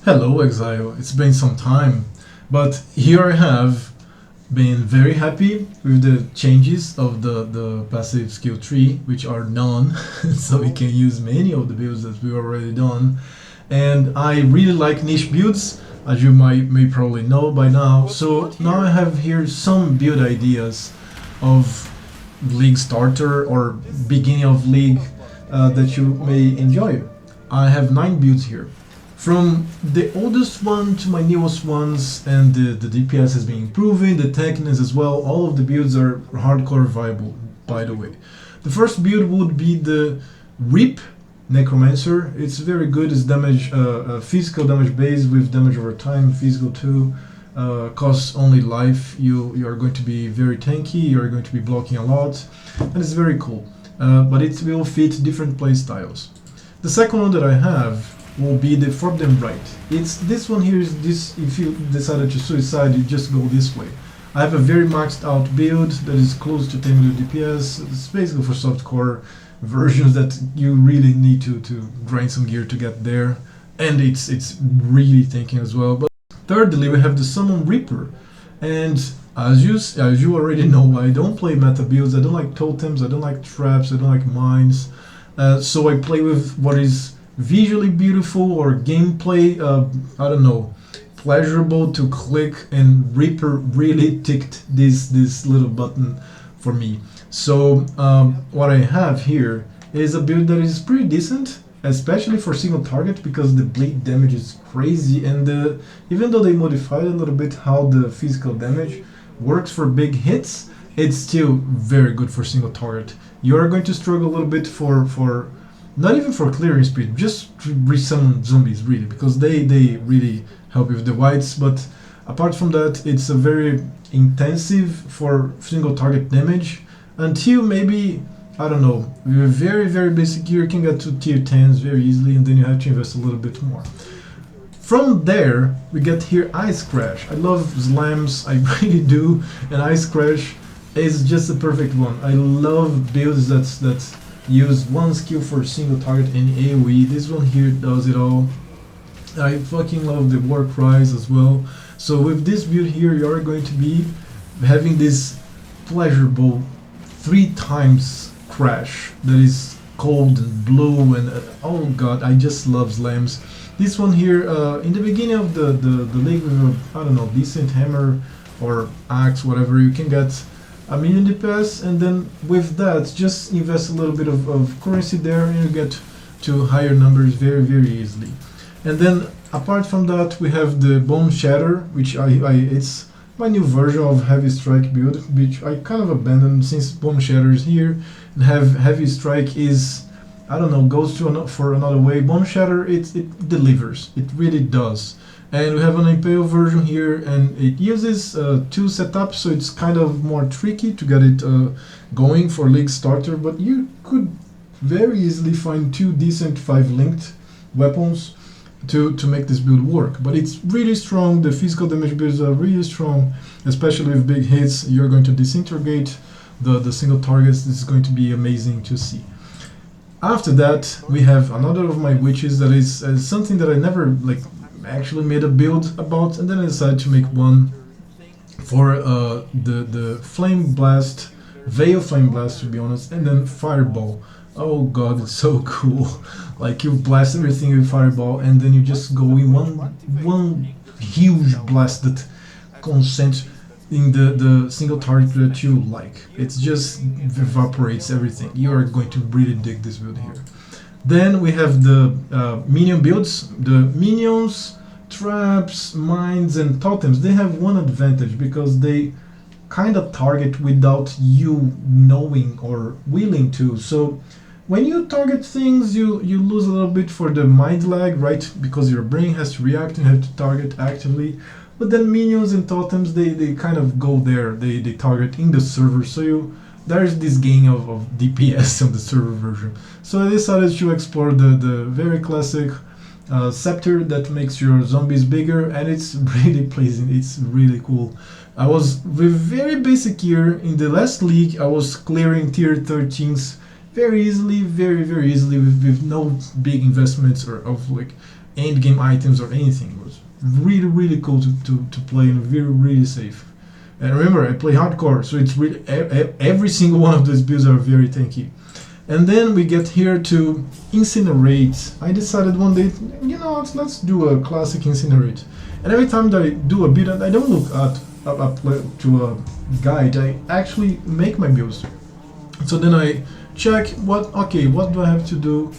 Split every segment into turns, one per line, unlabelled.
Hello, Exile. It's been some time, but here I have been very happy with the changes of the passive skill tree, which are none, so we can use many of the builds that we've already done. And I really like niche builds, as you may probably know by now. So now I have here some build ideas of league starter or beginning of league that you may enjoy. I have 9 builds here. From the oldest one to my newest ones, and the DPS has been improving, the tankiness as well. All of the builds are hardcore viable, by the way. The first build would be the Rip Necromancer. It's very good. It's damage, physical damage based with damage over time, physical too. Costs only life. You are going to be very tanky. You are going to be blocking a lot, and it's very cool. But it will fit different play styles. The second one that I have will be the For Them Right. It's this one here is this. If you decided to suicide, you just go this way. I have a very maxed out build that is close to 10 million DPS. It's basically for softcore versions that you really need to grind some gear to get there, and it's really thinking as well. But thirdly, we have the Summon Reaper, and as you already know, I don't play meta builds. I don't like totems. I don't like traps. I don't like mines. So I play with what is visually beautiful or gameplay, I don't know, pleasurable to click, and Reaper really ticked this little button for me. So what I have here is a build that is pretty decent, especially for single target, because the blade damage is crazy, and even though they modified a little bit how the physical damage works for big hits, it's still very good for single target. You are going to struggle a little bit for not even for clearing speed, just to resummon zombies really, because they really help with the whites. But apart from that, it's a very intensive for single target damage until maybe, I don't know, with a very basic gear you can get to tier 10s very easily, and then you have to invest a little bit more. From there, we get here Ice Crash. I love slams, I really do, and Ice Crash is just the perfect one. I love builds that use one skill for a single target in AoE. This one here does it all. I fucking love the War Cries as well. So with this build here, you are going to be having this pleasurable 3 times crash that is cold and blue, and oh god, I just love slams. This one here, in the beginning of the league with a, I don't know, decent hammer or axe, whatever, you can get a million DPS, and then with that just invest a little bit of currency there and you get to higher numbers very easily. And then apart from that, we have the Bone Shatter, which it's my new version of Heavy Strike build, which I kind of abandoned since Bone Shatter is here, and Heavy Strike is, I don't know, goes to for another way. Bone Shatter, it delivers, it really does. And we have an Impale version here, and it uses 2 setups, so it's kind of more tricky to get it going for League Starter, but you could very easily find 2 decent 5 linked weapons to make this build work. But it's really strong, the physical damage builds are really strong, especially with big hits. You're going to disintegrate the single targets. This is going to be amazing to see. After that, we have another of my witches that is something that I never actually made a build about, and then I decided to make one for the Flame Blast, Veil Flame Blast to be honest, and then Fireball. Oh god, it's so cool. Like, you blast everything with Fireball, and then you just go in one huge blast that concentrates in the single target that you like. It just evaporates everything. You are going to really dig this build here. Then we have the minion builds. The minions, traps, mines, and totems, they have one advantage because they kind of target without you knowing or willing to. So when you target things, you lose a little bit for the mind lag, right? Because your brain has to react and you have to target actively. But then minions and totems, they kind of go there. They target in the server, so there's this gain of DPS on the server version. So I decided to explore the very classic scepter that makes your zombies bigger, and it's really pleasing. It's really cool. I was with very basic gear in the last league. I was clearing tier 13s very easily, very easily with no big investments or of end game items or anything. It was really cool to play and really safe. And remember, I play hardcore, so it's really every single one of those builds are very tanky. And then we get here to Incinerate. I decided one day, you know, let's do a classic Incinerate. And every time that I do a build, I don't look at to a guide. I actually make my builds. So then I check what do I have to do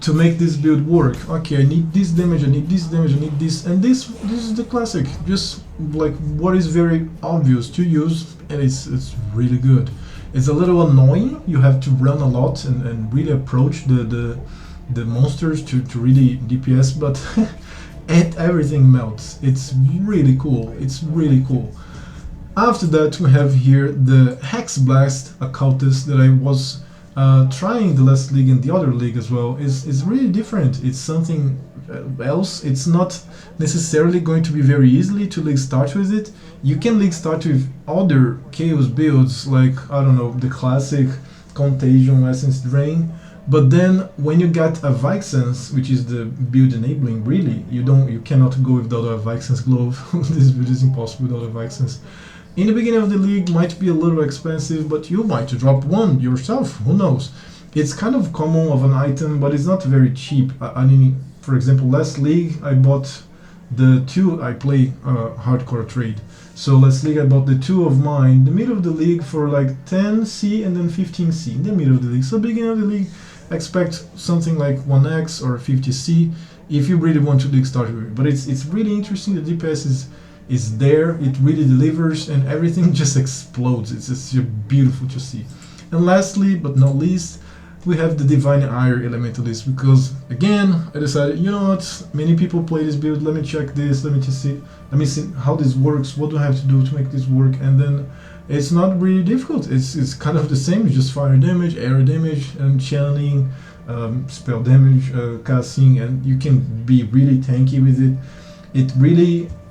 to make this build work. Okay, I need this damage, I need this damage, I need this, and this is the classic. Just like what is very obvious to use, and it's really good. It's a little annoying. You have to run a lot and really approach the monsters to really DPS, but everything melts. It's really cool. It's really cool. After that, we have here the Hex Blast Occultist that I was trying the last league and the other league as well. Is really different. It's something else. It's not necessarily going to be very easily to league start with it. You can league start with other chaos builds like, I don't know, the classic Contagion, Essence Drain, but then when you get a Vixens, which is the build enabling, really, you cannot go without a Vixens glove. This build is impossible without a Vixens. In the beginning of the league might be a little expensive, but you might drop one yourself, who knows. It's kind of common of an item, but it's not very cheap. I mean, for example, last league I bought the two. I play hardcore trade, so last league I bought the two of mine in the middle of the league for like 10C and then 15C in the middle of the league. So beginning of the league, expect something like 1X or 50C if you really want to league start with it. But it's really interesting. The DPS is there, it really delivers, and everything just explodes. It's just beautiful to see. And lastly, but not least, we have the Divine Ire Elementalist, because again, I decided, you know what, many people play this build, let me check this, let me see how this works, what do I have to do to make this work, and then it's not really difficult. It's kind of the same, it's just fire damage, air damage, and channeling, spell damage, casting, and you can be really tanky with it.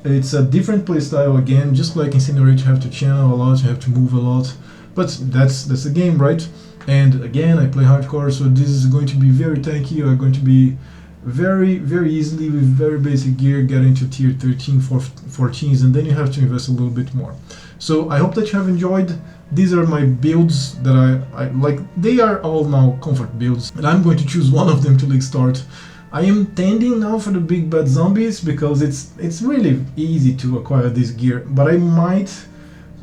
It's a different playstyle again, just like Incinerate. You have to channel a lot, you have to move a lot, but that's the game, right? And again, I play hardcore, so this is going to be very tanky. You are going to be very easily with very basic gear getting to tier 13, 14s, and then you have to invest a little bit more. So I hope that you have enjoyed. These are my builds that I like. They are all now comfort builds, and I'm going to choose one of them to league start. I am tending now for the big bad zombies because it's really easy to acquire this gear, but I might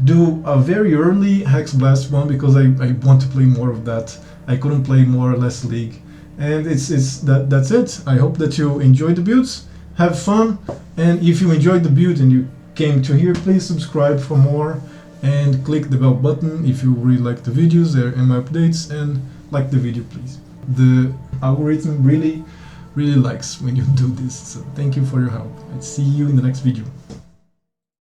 do a very early Hex Blast one because I want to play more of that. I couldn't play more or less league, and that's it. I hope that you enjoyed the builds, have fun, and if you enjoyed the build and you came to here, please subscribe for more and click the bell button if you really like the videos there and my updates, and like the video please. The algorithm really likes when you do this, so thank you for your help. I'll see you in the next video.